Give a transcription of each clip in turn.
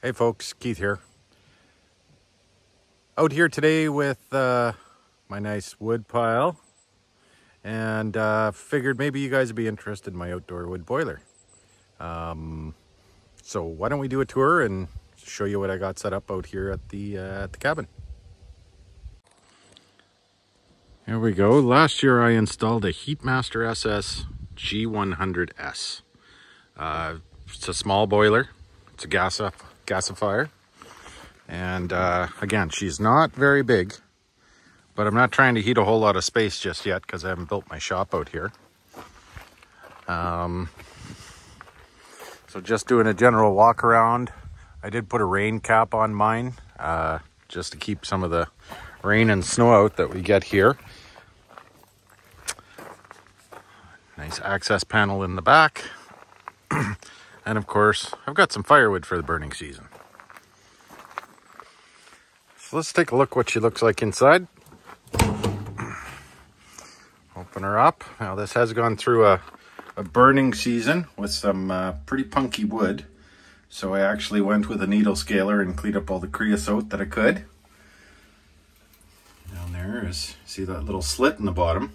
Hey folks, Keith here. Out here today with my nice wood pile, and figured maybe you guys would be interested in my outdoor wood boiler. So why don't we do a tour and show you what I got set up out here at the cabin. Here we go. Last year I installed a Heatmaster SS G100S. It's a small boiler. It's a gasifier. And again, she's not very big, but I'm not trying to heat a whole lot of space just yet because I haven't built my shop out here. So just doing a general walk around. I did put a rain cap on mine just to keep some of the rain and snow out that we get here. Nice access panel in the back. And of course, I've got some firewood for the burning season. So let's take a look what she looks like inside. Open her up. Now this has gone through a burning season with some pretty punky wood. So I actually went with a needle scaler and cleaned up all the creosote that I could. Down there is, see that little slit in the bottom.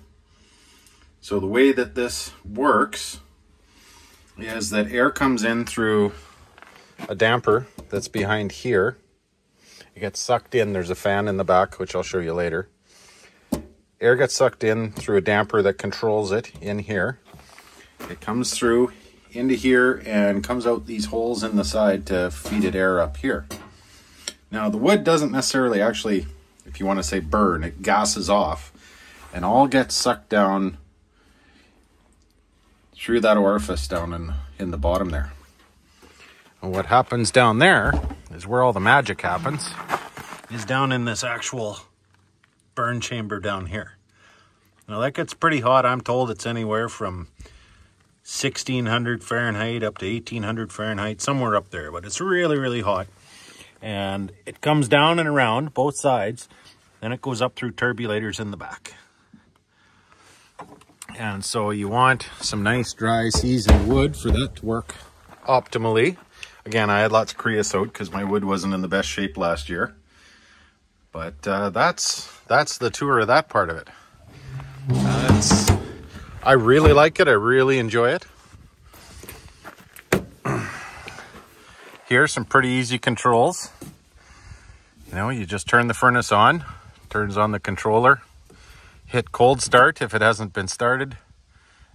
So the way that this works is that air comes in through a damper that's behind here. It gets sucked in. There's a fan in the back, which I'll show you later. Air gets sucked in through a damper that controls it in here. It comes through into here and comes out these holes in the side to feed it air up here. Now the wood doesn't necessarily actually, if you want to say burn, it gases off and all gets sucked down through that orifice down in the bottom there. And what happens down there is where all the magic happens, is down in this actual burn chamber down here. Now that gets pretty hot. I'm told it's anywhere from 1600 Fahrenheit up to 1800 Fahrenheit, somewhere up there, but it's really, really hot. And it comes down and around both sides, then it goes up through turbulators in the back. And so you want some nice dry seasoned wood for that to work optimally. Again, I had lots of creosote because my wood wasn't in the best shape last year. But that's the tour of that part of it. I really like it. I really enjoy it. Here's some pretty easy controls. You know, you just turn the furnace on, turns on the controller, hit cold start if it hasn't been started,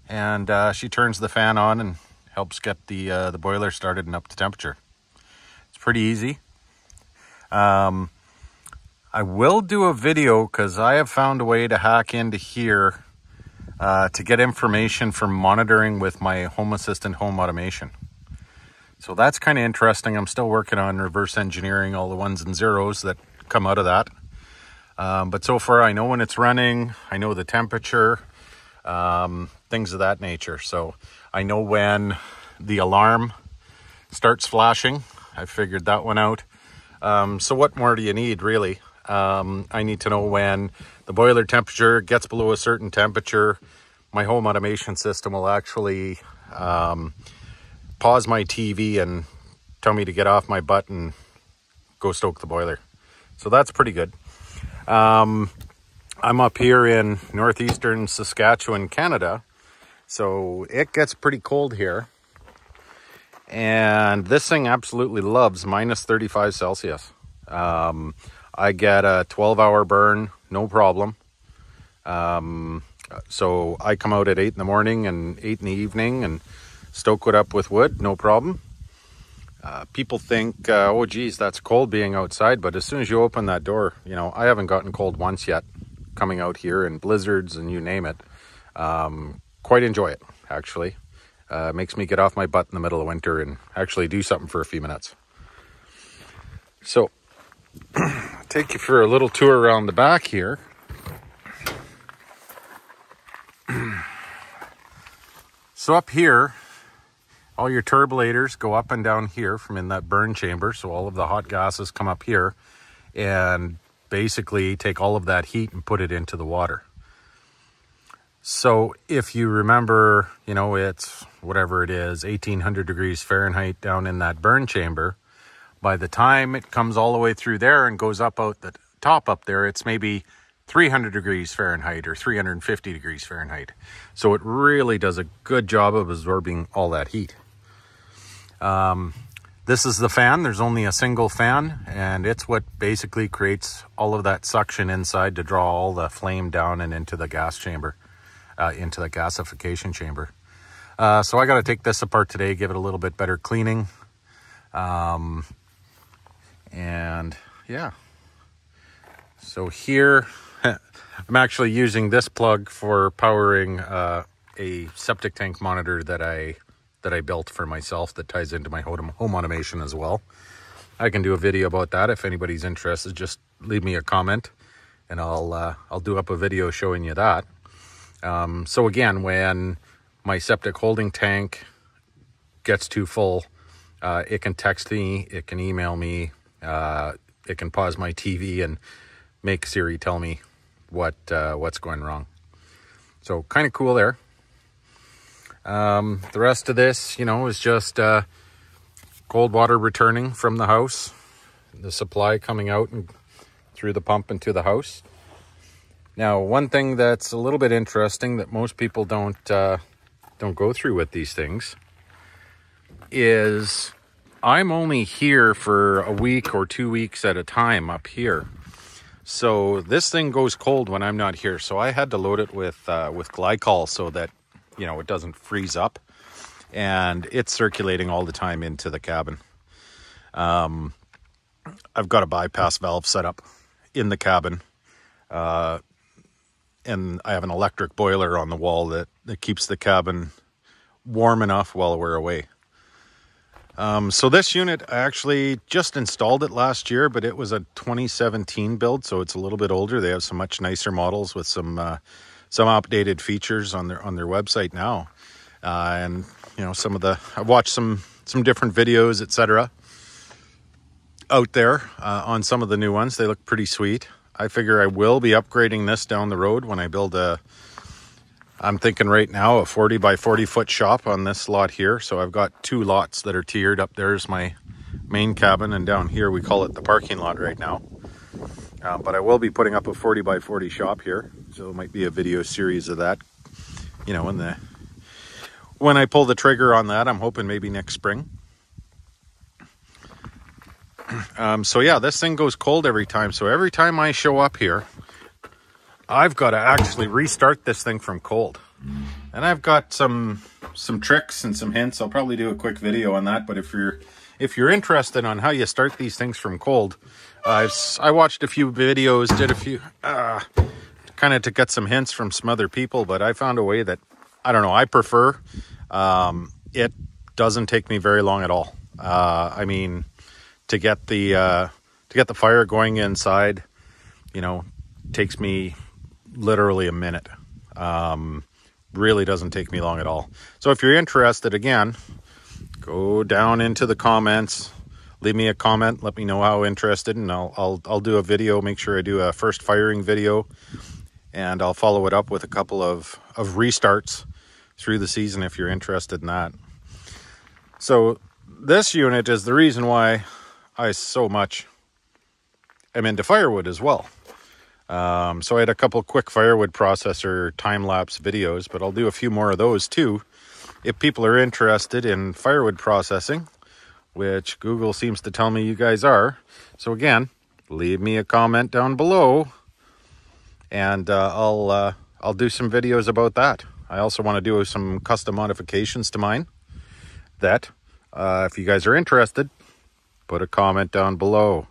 and she turns the fan on and helps get the boiler started and up to temperature. It's pretty easy. I will do a video because I have found a way to hack into here to get information for monitoring with my Home Assistant home automation. So that's kind of interesting. I'm still working on reverse engineering all the ones and zeros that come out of that. But so far I know when it's running, I know the temperature, things of that nature. So I know when the alarm starts flashing. I figured that one out. So what more do you need really? I need to know when the boiler temperature gets below a certain temperature. My home automation system will actually pause my TV and tell me to get off my butt and go stoke the boiler. So that's pretty good. I'm up here in northeastern Saskatchewan, Canada, so it gets pretty cold here. And this thing absolutely loves minus 35 Celsius. I get a 12-hour burn, no problem. So I come out at 8 in the morning and 8 in the evening and stoke it up with wood, no problem. People think, oh geez, that's cold being outside, but as soon as you open that door, you know, I haven't gotten cold once yet coming out here in blizzards and you name it. Quite enjoy it, actually. Makes me get off my butt in the middle of winter and actually do something for a few minutes. So, take you for a little tour around the back here. So up here, all your turbulators go up and down here from in that burn chamber. So all of the hot gases come up here and basically take all of that heat and put it into the water. So if you remember, you know, it's whatever it is, 1800 degrees Fahrenheit down in that burn chamber. By the time it comes all the way through there and goes up out the top up there, it's maybe 300 degrees Fahrenheit or 350 degrees Fahrenheit. So it really does a good job of absorbing all that heat. This is the fan. There's only a single fan, and it's what basically creates all of that suction inside to draw all the flame down and into the gas chamber, into the gasification chamber. So I got to take this apart today, give it a little bit better cleaning. And yeah, so here I'm actually using this plug for powering a septic tank monitor that I built for myself that ties into my home automation as well. I can do a video about that if anybody's interested. Just leave me a comment and I'll do up a video showing you that. So again, when my septic holding tank gets too full, it can text me, it can email me, it can pause my TV and make Siri tell me what's going wrong. So kind of cool there. The rest of this, is just cold water returning from the house, the supply coming out and through the pump into the house. Now, one thing that's a little bit interesting that most people don't go through with these things is I'm only here for a week or 2 weeks at a time up here. So this thing goes cold when I'm not here. So I had to load it with glycol so that, it doesn't freeze up, and it's circulating all the time into the cabin. I've got a bypass valve set up in the cabin, and I have an electric boiler on the wall that keeps the cabin warm enough while we're away. So this unit, I actually just installed it last year, but it was a 2017 build, so it's a little bit older. They have some much nicer models with some updated features on their website now. And I've watched some different videos, etc. out there on some of the new ones. They look pretty sweet. I figure I will be upgrading this down the road when I build I'm thinking right now a 40 by 40 foot shop on this lot here. So I've got 2 lots that are tiered. Up there's my main cabin, and down here we call it the parking lot right now. But I will be putting up a 40 by 40 shop here. So it might be a video series of that, when I pull the trigger on that. I'm hoping maybe next spring. So yeah, this thing goes cold every time. So every time I show up here, I've got to actually restart this thing from cold. And I've got some tricks and some hints. I'll probably do a quick video on that. But if you're interested on how you start these things from cold, I watched a few videos, did a few kind of to get some hints from some other people. But I found a way that I prefer. It doesn't take me very long at all. To get the fire going inside, takes me literally a minute. Really doesn't take me long at all. So if you're interested, again, go down into the comments, leave me a comment, let me know how interested, and I'll do a video. Make sure I do a first firing video, and I'll follow it up with a couple of restarts through the season if you're interested in that. So this unit is the reason why I so much am into firewood as well. So I had a couple quick firewood processor time-lapse videos, but I'll do a few more of those too if people are interested in firewood processing, which Google seems to tell me you guys are. So again, leave me a comment down below, and I'll do some videos about that. I also want to do some custom modifications to mine that, if you guys are interested, put a comment down below.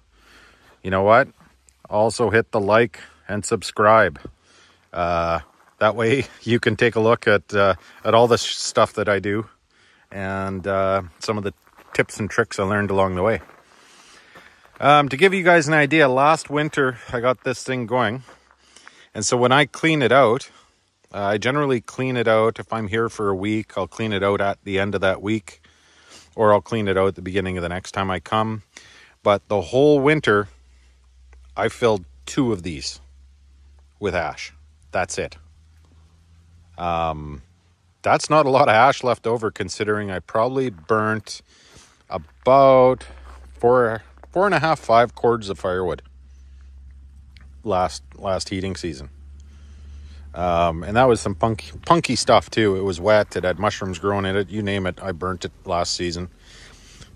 You know what? Also hit the like and subscribe. That way you can take a look at all the stuff that I do and some of the tips and tricks I learned along the way. To give you guys an idea, last winter I got this thing going. And so when I clean it out, I generally clean it out. If I'm here for a week, I'll clean it out at the end of that week, or I'll clean it out at the beginning of the next time I come. But the whole winter, I filled 2 of these with ash. That's it. That's not a lot of ash left over, considering I probably burnt about 4.5, 5 cords of firewood last heating season. And that was some punky stuff too. It was wet. It had mushrooms growing in it. You name it. I burnt it last season.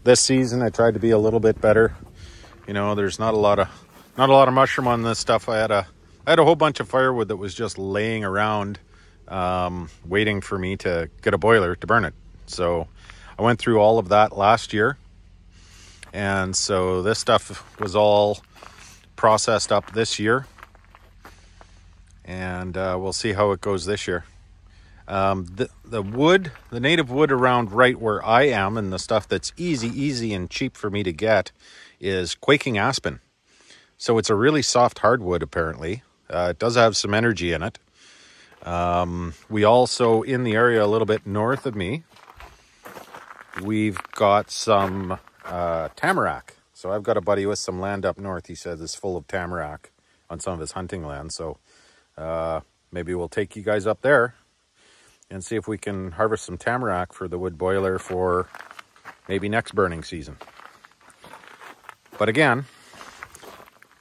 This season, I tried to be a little bit better. You know, there's not a lot of mushroom on this stuff. I had a whole bunch of firewood that was just laying around, waiting for me to get a boiler to burn it. So I went through all of that last year. And so this stuff was all processed up this year. And we'll see how it goes this year. The native wood around right where I am, and the stuff that's easy and cheap for me to get, is quaking aspen. So it's a really soft hardwood, apparently. It does have some energy in it. We also, in the area a little bit north of me, we've got some tamarack. So I've got a buddy with some land up north. He says it's full of tamarack on some of his hunting land. So maybe we'll take you guys up there and see if we can harvest some tamarack for the wood boiler for maybe next burning season. But again,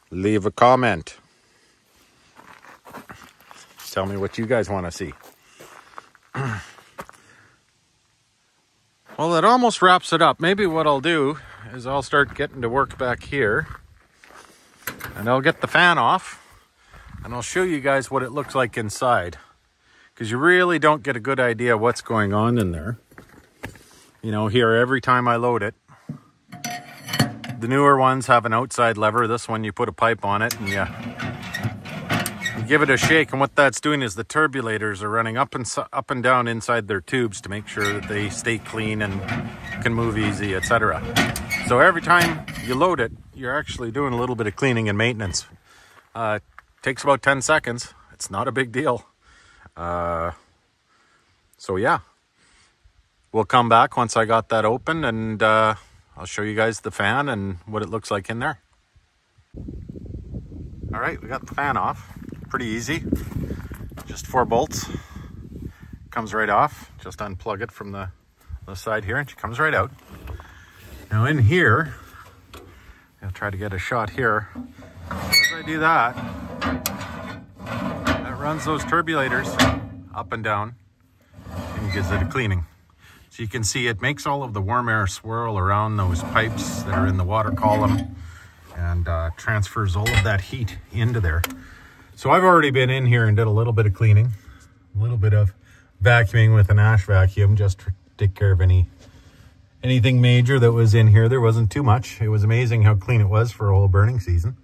leave a comment. Tell me what you guys want to see. Well, that almost wraps it up. Maybe what I'll do is I'll start getting to work back here, and I'll get the fan off, and I'll show you guys what it looks like inside, because you really don't get a good idea what's going on in there. You know, here, every time I load it, the newer ones have an outside lever. This one, you put a pipe on it and you give it a shake, and what that's doing is the turbulators are running up and down inside their tubes to make sure that they stay clean and can move easy, etc. So every time you load it, you're actually doing a little bit of cleaning and maintenance. Takes about 10 seconds. It's not a big deal. So yeah, we'll come back once I got that open, and I'll show you guys the fan and what it looks like in there. All right, we got the fan off. Pretty easy. Just 4 bolts. Comes right off. Just unplug it from the side here, and she comes right out. Now in here, I'll try to get a shot here. As I do that, it runs those turbulators up and down and gives it a cleaning. So you can see it makes all of the warm air swirl around those pipes that are in the water column, and transfers all of that heat into there. So I've already been in here and did a little bit of cleaning, a little bit of vacuuming with an ash vacuum just to take care of anything major that was in here. There wasn't too much. It was amazing how clean it was for a whole burning season.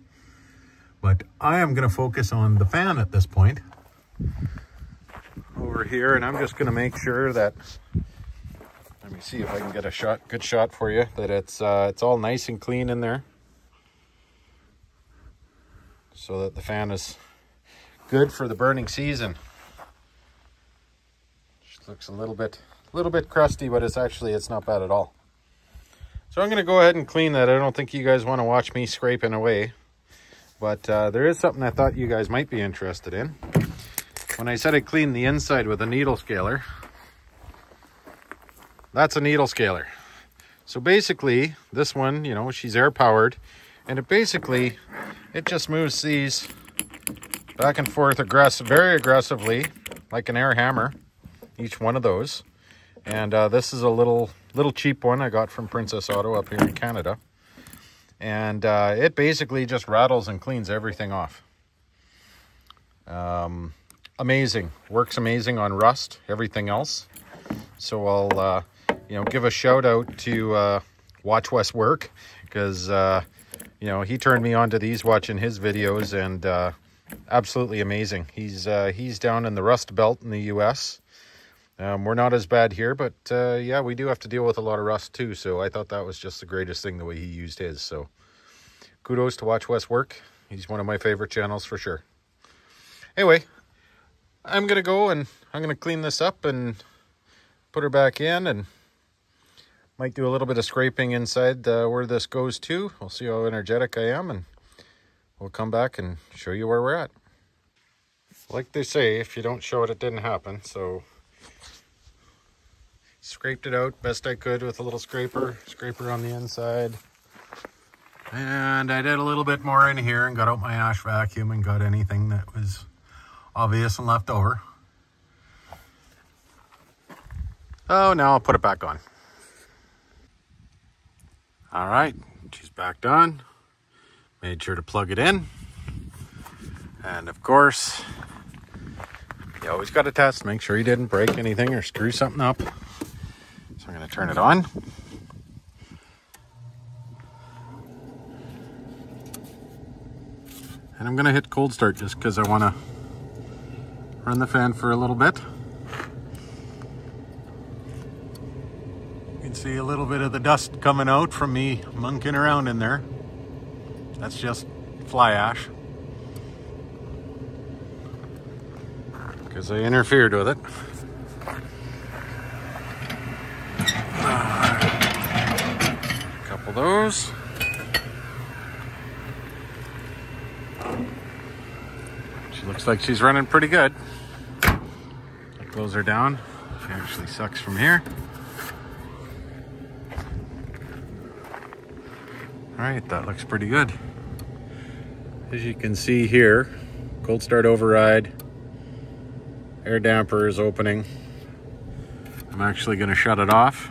But I am going to focus on the fan at this point over here, and I'm just going to make sure that, let me see if I can get a good shot for you, that it's all nice and clean in there, so that the fan is good for the burning season. Just looks a little bit crusty, but it's not bad at all. So I'm going to go ahead and clean that. I don't think you guys want to watch me scraping away, but there is something I thought you guys might be interested in. When I said I cleaned the inside with a needle scaler, that's a needle scaler. So basically, this one, you know, she's air powered, and it just moves these back and forth very aggressively, like an air hammer, each one of those. And this is a little cheap one I got from Princess Auto up here in Canada. And it basically just rattles and cleans everything off. Amazing. Works amazing on rust, everything else. So I'll give a shout out to Watch Wes work, because he turned me on to these watching his videos, and absolutely amazing. He's down in the Rust Belt in the US. We're not as bad here, but yeah, we do have to deal with a lot of rust too. So I thought that was just the greatest thing, the way he used his. So kudos to Watch Wes work. He's one of my favorite channels for sure. Anyway, I'm gonna go and I'm gonna clean this up and put her back in, and might do a little bit of scraping inside where this goes to. We'll see how energetic I am, and we'll come back and show you where we're at. Like they say, if you don't show it, it didn't happen. So scraped it out best I could with a little scraper on the inside. And I did a little bit more in here and got out my ash vacuum and got anything that was obvious and left over. Oh, now I'll put it back on. All right, she's back on. Made sure to plug it in. And of course, you always got to test, make sure you didn't break anything or screw something up. So I'm going to turn it on. And I'm going to hit cold start just because I want to run the fan for a little bit. You can see a little bit of the dust coming out from me monkeying around in there. That's just fly ash, because I interfered with it. A couple of those. She looks like she's running pretty good. I'll close her down. She actually sucks from here. All right, that looks pretty good. As you can see here, cold start override, air damper is opening. I'm actually going to shut it off.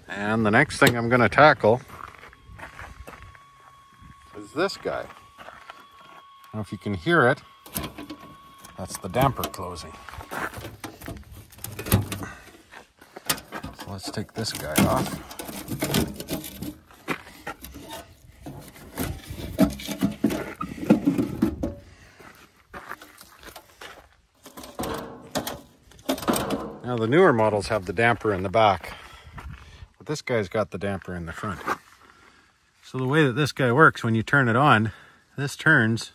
And the next thing I'm going to tackle is this guy. I don't know if you can hear it. That's the damper closing. So let's take this guy off. Now the newer models have the damper in the back, but this guy's got the damper in the front. So the way that this guy works, when you turn it on, this turns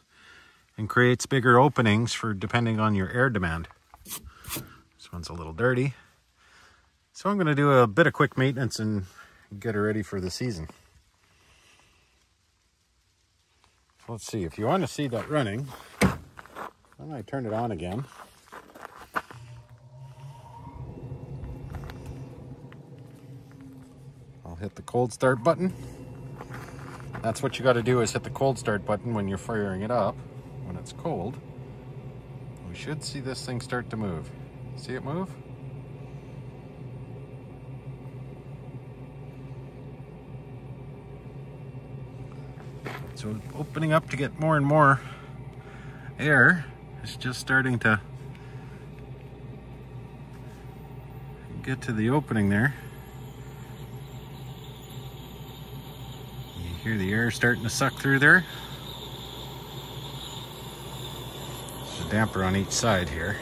and creates bigger openings for depending on your air demand. This one's a little dirty. So I'm going to do a bit of quick maintenance and get her ready for the season. So let's see, if you want to see that running, then I turn it on again. Hit the cold start button. That's what you got to do, is hit the cold start button when you're firing it up. When it's cold, we should see this thing start to move. See it move? So opening up to get more and more air. It's just starting to get to the opening there. Hear the air starting to suck through there. There's a damper on each side here.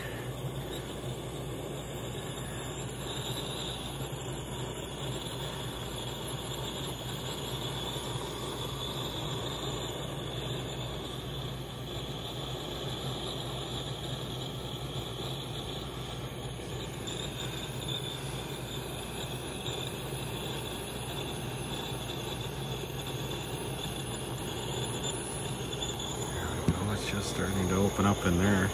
Just starting to open up in there.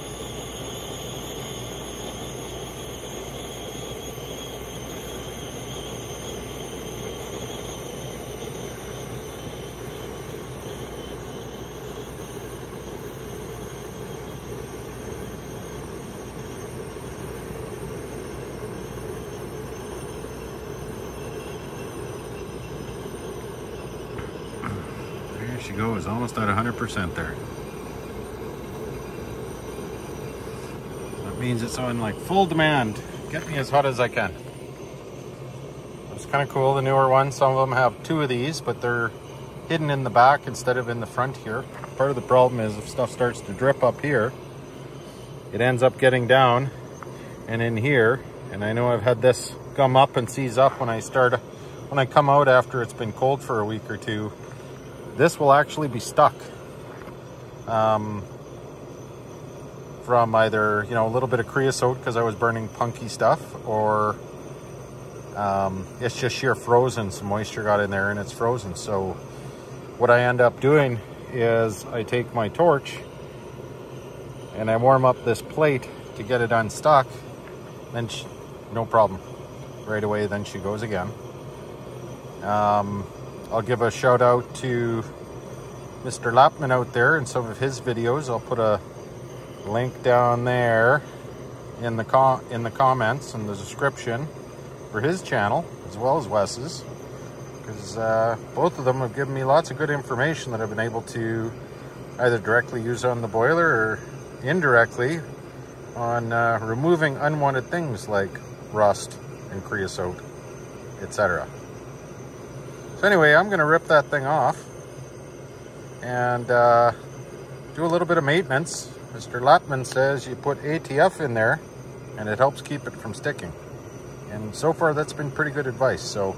There she goes, almost at 100% there. Means it's on like full demand. Get me as hot as I can. It's kind of cool, the newer ones. Some of them have two of these, but they're hidden in the back instead of in the front here. Part of the problem is if stuff starts to drip up here, it ends up getting down and in here. And I know I've had this gum up and seize up when I come out after it's been cold for a week or two. This will actually be stuck. From either, a little bit of creosote because I was burning punky stuff, or it's just sheer frozen. Some moisture got in there and it's frozen. So what I end up doing is I take my torch and I warm up this plate to get it unstuck. Then no problem. Right away, then she goes again. I'll give a shout out to Mr. Lappin out there and some of his videos. I'll put a link down there in the comments and the description for his channel as well as Wes's, because both of them have given me lots of good information that I've been able to either directly use on the boiler or indirectly on removing unwanted things like rust and creosote, etc. So anyway, I'm going to rip that thing off and do a little bit of maintenance. Mr. Lappin says you put ATF in there and it helps keep it from sticking. And so far that's been pretty good advice. So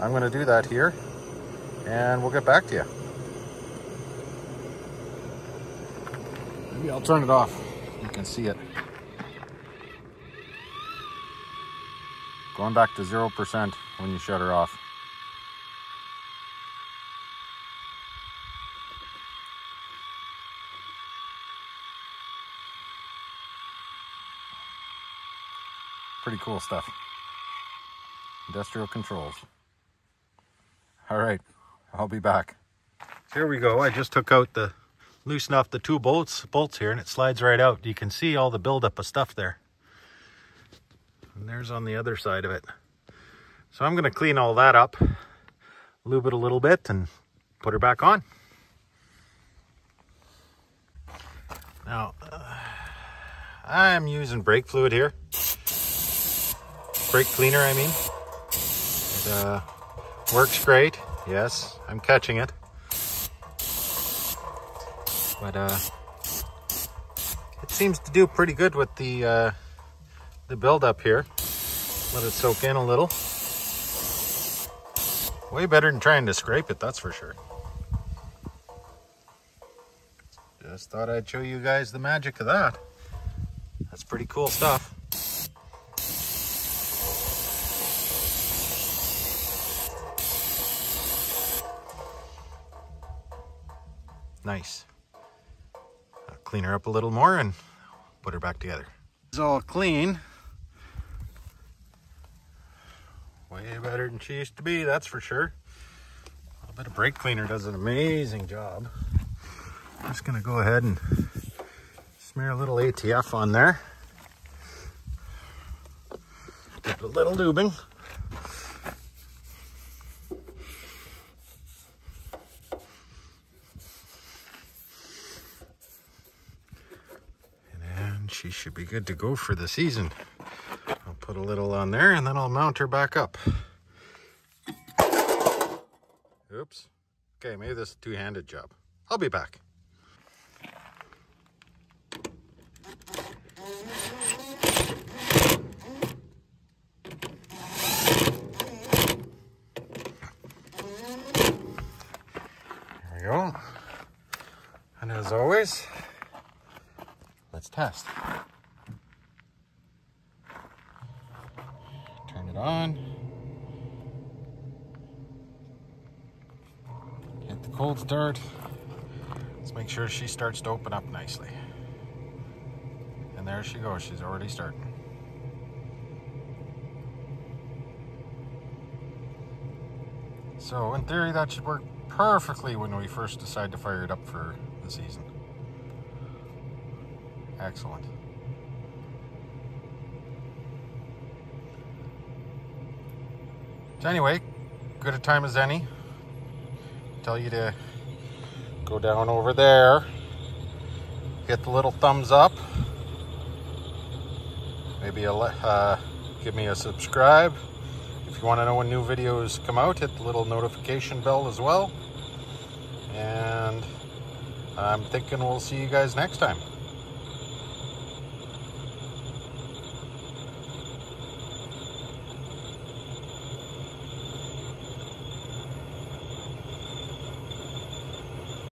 I'm going to do that here and we'll get back to you. Maybe I'll turn it off. You can see it. Going back to 0% when you shut her off. Pretty cool stuff. Industrial controls. All right, I'll be back. Here we go. I just took out loosen off the two bolts here, and it slides right out. You can see all the buildup of stuff there. And there's on the other side of it. So I'm going to clean all that up, lube it a little bit, and put her back on. Now, I'm using brake fluid here. Brake cleaner, I mean. It works great. Yes, I'm catching it. But it seems to do pretty good with the build-up here. Let it soak in a little. Way better than trying to scrape it, that's for sure. Just thought I'd show you guys the magic of that. That's pretty cool stuff. Nice. I'll clean her up a little more and put her back together. It's all clean. Way better than she used to be, that's for sure. A little bit of brake cleaner does an amazing job. I'm just gonna go ahead and smear a little ATF on there. Give it a little lubing. She should be good to go for the season. I'll put a little on there and then I'll mount her back up. Oops. Okay, maybe this is a two-handed job. I'll be back. There we go. And as always, let's test. Turn it on. Hit the cold start. Let's make sure she starts to open up nicely. And there she goes. She's already starting. So in theory, that should work perfectly when we first decide to fire it up for the season. Excellent. So anyway, good a time as any. Tell you to go down over there, hit the little thumbs up, maybe give me a subscribe. If you want to know when new videos come out, hit the little notification bell as well. And I'm thinking we'll see you guys next time.